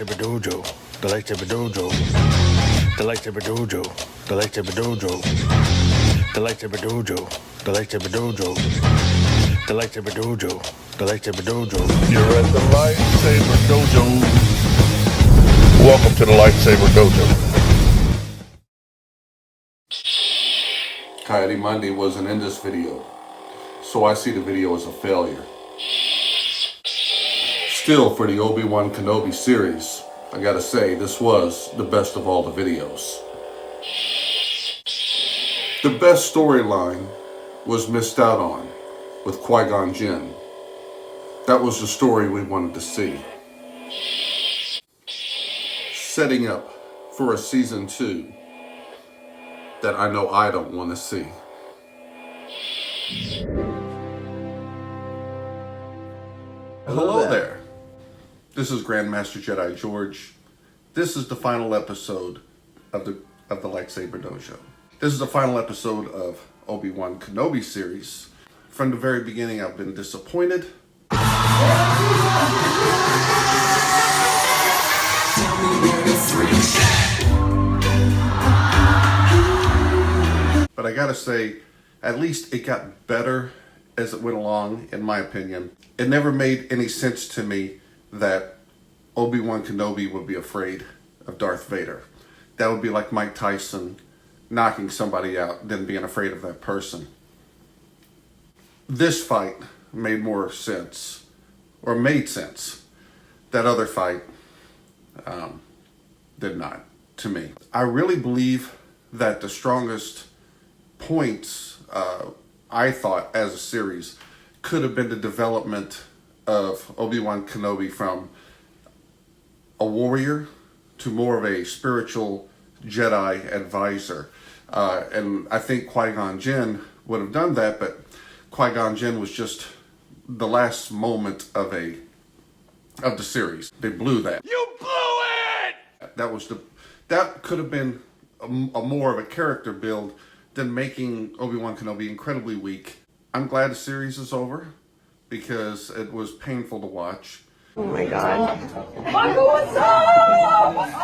Lightsaber Dojo, the Lightsaber Dojo, the Lightsaber Dojo, the Lightsaber Dojo, the Lightsaber Dojo, the Lightsaber Dojo, the Lightsaber Dojo, the Lightsaber Dojo. You're at the Lightsaber Dojo. Welcome to the Lightsaber Dojo. Coyote Monday wasn't in this video, so I see the video as a failure. Still, for the Obi-Wan Kenobi series, I gotta say, this was the best of all the videos. The best storyline was missed out on with Qui-Gon Jinn. That was the story we wanted to see. Setting up for a season 2 that I know I don't want to see. Hello there. This is Grandmaster Jedi George. This is the final episode of the Lightsaber Dojo. This is the final episode of Obi-Wan Kenobi series. From the very beginning, I've been disappointed. But I gotta say, at least it got better as it went along, in my opinion. It never made any sense to me that Obi-Wan Kenobi would be afraid of Darth Vader. That would be like Mike Tyson knocking somebody out, then being afraid of that person. This fight made more sense, or made sense. That other fight did not, to me. I really believe that the strongest points, I thought, as a series, could have been the development of Obi-Wan Kenobi from a warrior to more of a spiritual Jedi advisor. And I think Qui-Gon Jinn would have done that, but Qui-Gon Jinn was just the last moment of the series. They blew that. You blew it! That could have been a more of a character build than making Obi-Wan Kenobi incredibly weak. I'm glad the series is over because it was painful to watch. Oh my God. Michael, what's up? What's up?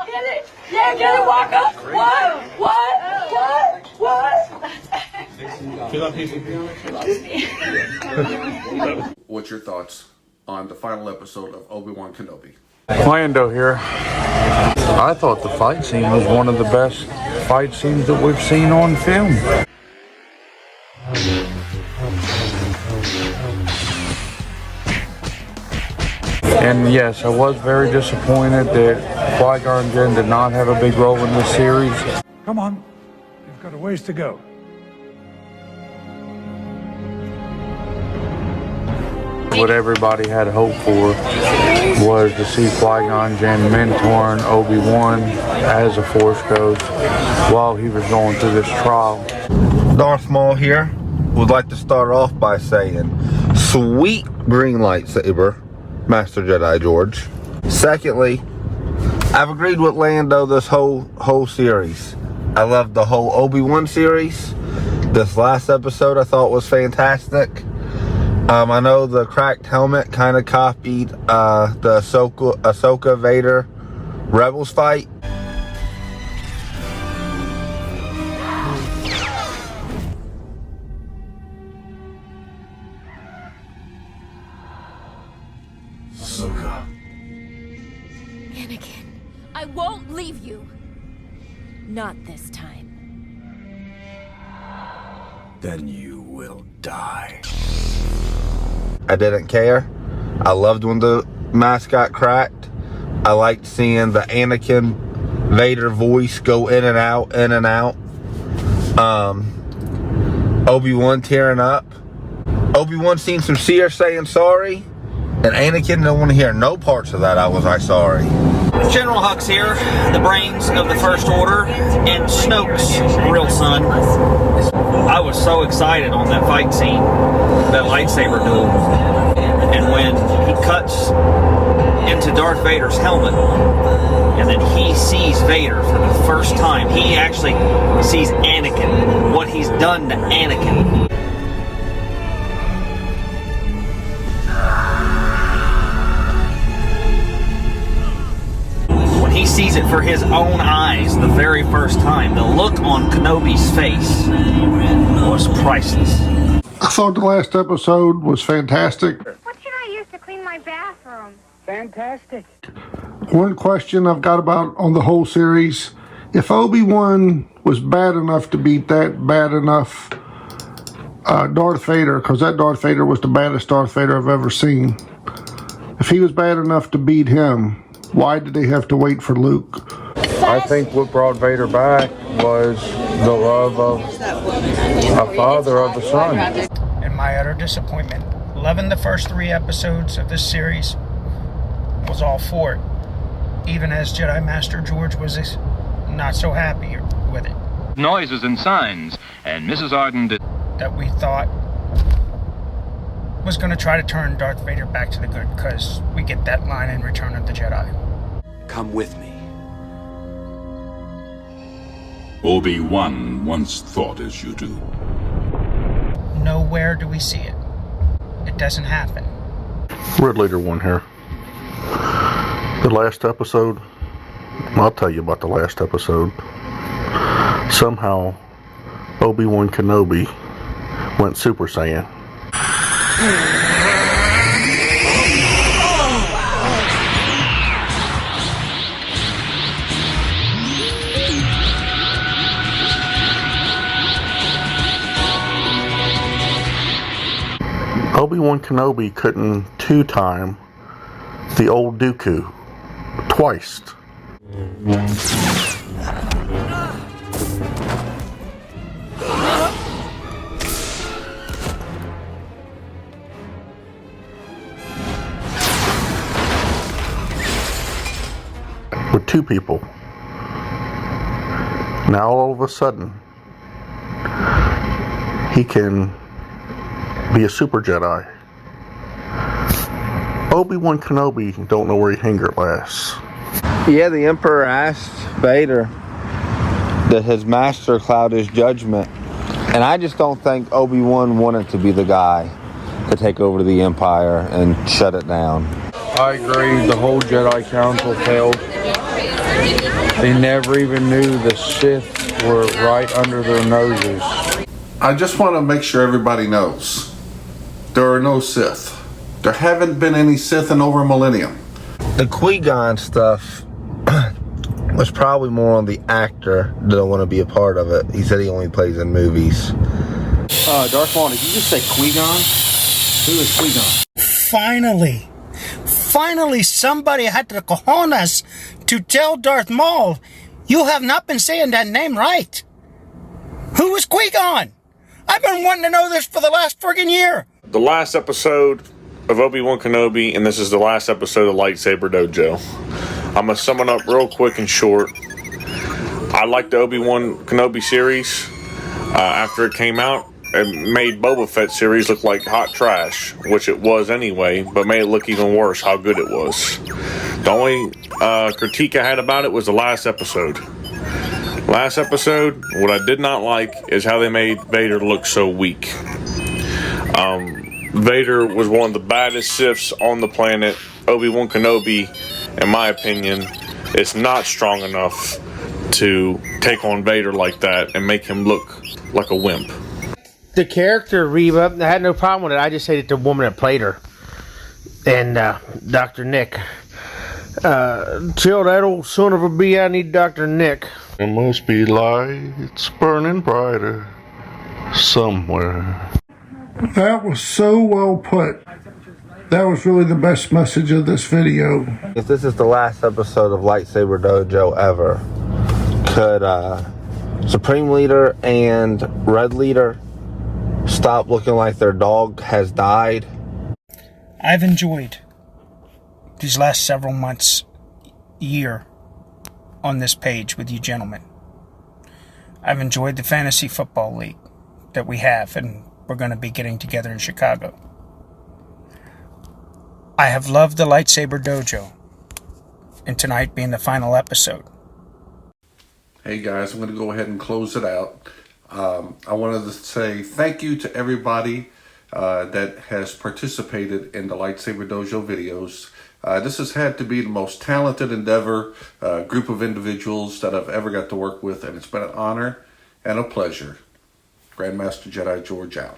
Get it? Yeah, get it, Waka. What? What's your thoughts on the final episode of Obi-Wan Kenobi? Lando here. I thought the fight scene was one of the best fight scenes that we've seen on film. And yes, I was very disappointed that Qui-Gon Jinn did not have a big role in this series. Come on, you've got a ways to go. What everybody had hoped for was to see Qui-Gon Jinn mentoring Obi-Wan as a Force ghost while he was going through this trial. Darth Maul here. Would like to start off by saying, sweet green lightsaber, Master Jedi George. Secondly, I've agreed with Lando this whole series. I loved the whole Obi-Wan series. This last episode I thought was fantastic. I know the cracked helmet kind of copied the Ahsoka Vader Rebels fight. Ahsoka. Anakin, I won't leave you. Not this time. Then you will die. I didn't care. I loved when the mask got cracked. I liked seeing the Anakin Vader voice go in and out, in and out. Obi-Wan tearing up. Obi-Wan seemed sincere saying sorry. And Anakin didn't want to hear no parts of that. I was like, sorry. General Hux here, the brains of the First Order, and Snoke's real son. I was so excited on that fight scene, that lightsaber duel. And when he cuts into Darth Vader's helmet, and then he sees Vader for the first time, he actually sees Anakin, what he's done to Anakin. sees it for his own eyes the very first time, the look on Kenobi's face was priceless. I thought the last episode was fantastic. What should I use to clean my bathroom? Fantastic. One question I've got about on the whole series, if Obi-Wan was bad enough to beat that bad enough Darth Vader, because that Darth Vader was the baddest Darth Vader I've ever seen. If he was bad enough to beat him, why did they have to wait for Luke? I think what brought Vader back was the love of a father of a son. And my utter disappointment, loving the first 3 episodes of this series, was all for it. Even as Jedi Master George was not so happy with it. Noises and signs, and Mrs. Arden did... That we thought was going to try to turn Darth Vader back to the good, because we get that line in Return of the Jedi. Come with me. Obi-Wan once thought as you do. Nowhere do we see it. It doesn't happen. Red Leader 1 here. The last episode, I'll tell you about the last episode. Somehow, Obi-Wan Kenobi went Super Saiyan. Obi-Wan Kenobi couldn't two-time the old Dooku twice. With 2 people. Now all of a sudden, he can be a super Jedi. Obi-Wan Kenobi don't know where he hanger lasts. Yeah, the Emperor asked Vader that his master cloud his judgment. And I just don't think Obi-Wan wanted to be the guy to take over the Empire and shut it down. I agree, the whole Jedi Council failed. They never even knew the Sith were right under their noses. I just want to make sure everybody knows there are no Sith. There haven't been any Sith in over a millennium. The Qui-Gon stuff was probably more on the actor that don't want to be a part of it. He said he only plays in movies. Darth Maul, did you just say Qui-Gon? Who is Qui-Gon? Finally somebody had the cojones to tell Darth Maul, you have not been saying that name right. Who was Qui-Gon? I've been wanting to know this for the last friggin' year. The last episode of Obi-Wan Kenobi, and this is the last episode of Lightsaber Dojo. I'm going to sum it up real quick and short. I liked the Obi-Wan Kenobi series. After it came out, it made Boba Fett series look like hot trash, which it was anyway, but made it look even worse how good it was. The only critique I had about it was the last episode. Last episode, what I did not like is how they made Vader look so weak. Vader was one of the baddest Siths on the planet. Obi-Wan Kenobi, in my opinion, is not strong enough to take on Vader like that and make him look like a wimp. The character Reva, I had no problem with it. I just hated the woman that played her. And Dr. Nick. Tell that old son of a bee I need Dr. Nick. There must be lights burning brighter somewhere. That was so well put. That was really the best message of this video. If this is the last episode of Lightsaber Dojo ever, could Supreme Leader and Red Leader stop looking like their dog has died? I've enjoyed these last several months, year, on this page with you gentlemen. I've enjoyed the Fantasy Football League that we have, and we're going to be getting together in Chicago. I have loved the Lightsaber Dojo, and tonight being the final episode. Hey guys, I'm going to go ahead and close it out. I wanted to say thank you to everybody that has participated in the Lightsaber Dojo videos. This has had to be the most talented endeavor, group of individuals that I've ever got to work with, and it's been an honor and a pleasure. Grandmaster Jedi George out.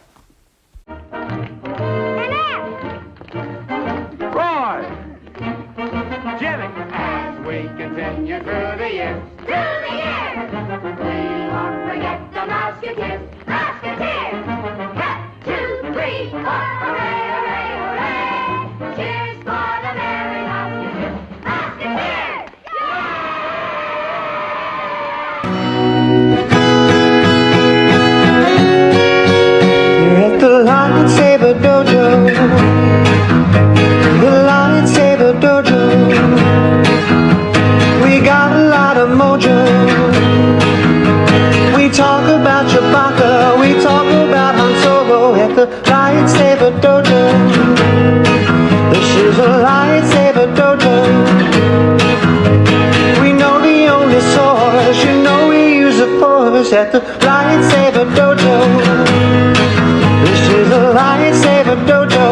Roy! Jimmy! As we continue through the years, we won't forget the Musketeers. Musketeers! 1, 2, 3, 4, hooray, hooray, hooray! Cheers for the merry Musketeers! Musketeers! You're at the Lightsaber Dojo. The Lightsaber Dojo. We got a lot of mojo. We talk about Chewbacca. We talk about Han Solo at the Lightsaber Dojo. This is a Lightsaber Dojo. We know the only source. You know we use the Force at the Lightsaber Dojo. This is a Lightsaber Dojo.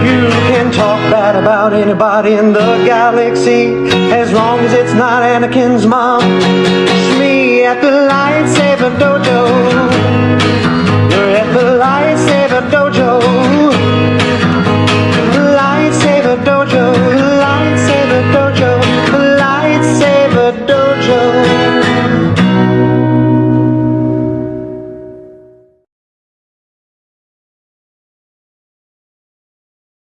You can talk bad about anybody in the galaxy as long as it's not Anakin's mom. It's me at the Lightsaber Dojo. You're at the Lightsaber Dojo.